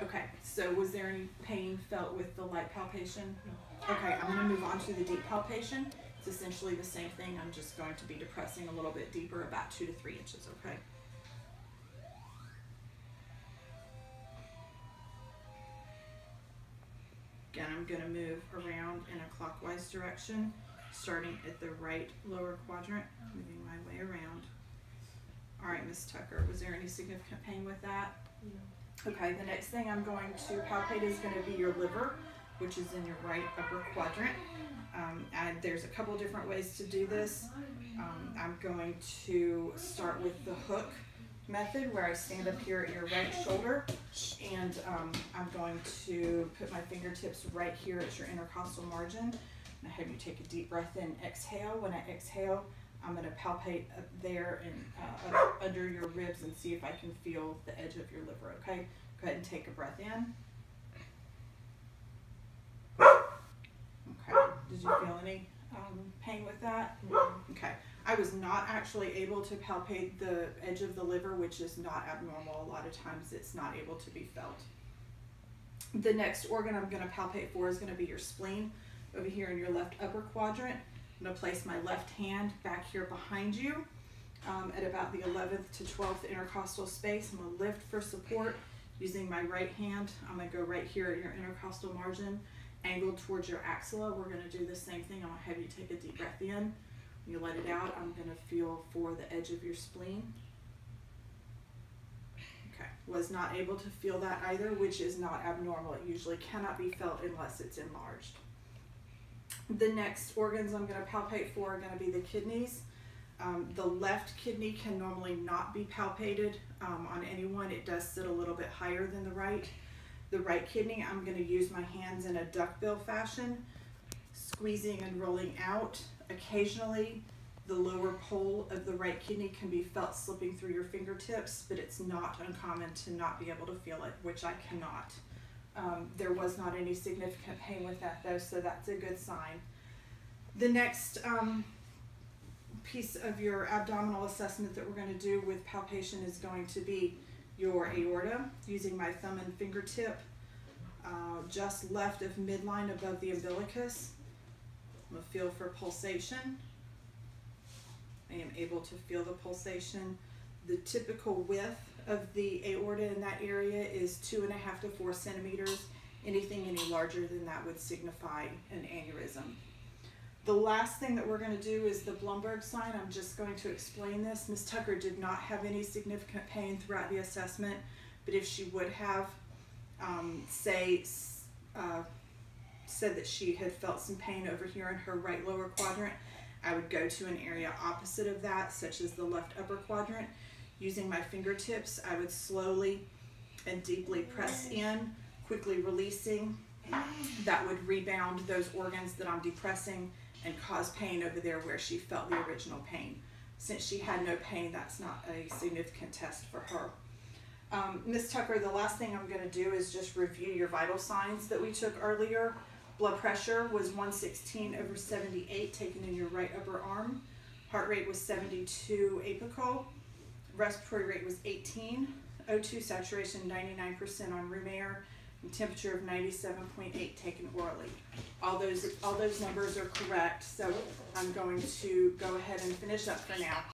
Okay, so was there any pain felt with the light palpation? Okay, I'm going to move on to the deep palpation. It's essentially the same thing. I'm just going to be depressing a little bit deeper, about 2 to 3 inches, okay? Again, I'm going to move around in a clockwise direction, starting at the right lower quadrant, moving my way around. All right, Miss Tucker, was there any significant pain with that? No. Okay, the next thing I'm going to palpate is going to be your liver, which is in your right upper quadrant. And there's a couple different ways to do this. I'm going to start with the hook method, where I stand up here at your right shoulder, and I'm going to put my fingertips right here at your intercostal margin. And I have you take a deep breath in, exhale. When I exhale, I'm going to palpate up there and under your ribs and see if I can feel the edge of your liver, okay? Go ahead and take a breath in. Okay, did you feel any pain with that? Okay, I was not actually able to palpate the edge of the liver, which is not abnormal. A lot of times it's not able to be felt. The next organ I'm going to palpate for is going to be your spleen, over here in your left upper quadrant. I'm going to place my left hand back here behind you at about the 11th to 12th intercostal space. I'm going to lift for support using my right hand. I'm going to go right here at your intercostal margin, angled towards your axilla. We're going to do the same thing. I'm going to have you take a deep breath in. When you let it out, I'm going to feel for the edge of your spleen. Okay, was not able to feel that either, which is not abnormal. It usually cannot be felt unless it's enlarged. The next organs I'm going to palpate for are going to be the kidneys. The left kidney can normally not be palpated on anyone. It does sit a little bit higher than the right. The right kidney, I'm going to use my hands in a duckbill fashion, squeezing and rolling out. Occasionally, the lower pole of the right kidney can be felt slipping through your fingertips, but it's not uncommon to not be able to feel it, which I cannot. There was not any significant pain with that though, so that's a good sign. The next piece of your abdominal assessment that we're going to do with palpation is going to be your aorta, using my thumb and fingertip just left of midline above the umbilicus. I'm going to feel for pulsation. I am able to feel the pulsation. The typical width of the aorta in that area is 2.5 to 4 centimeters. Anything any larger than that would signify an aneurysm. The last thing that we're going to do is the Blumberg sign. I'm just going to explain this. Ms. Tucker did not have any significant pain throughout the assessment, but if she would have said that she had felt some pain over here in her right lower quadrant, I would go to an area opposite of that, such as the left upper quadrant. Using my fingertips, I would slowly and deeply press in, quickly releasing. That would rebound those organs that I'm depressing and cause pain over there where she felt the original pain. Since she had no pain, that's not a significant test for her. Ms. Tucker, the last thing I'm going to do is just review your vital signs that we took earlier. Blood pressure was 116/78 taken in your right upper arm. Heart rate was 72 apical. Respiratory rate was 18. O2 saturation 99% on room air. And temperature of 97.8 taken orally. All those numbers are correct, so I'm going to go ahead and finish up for now.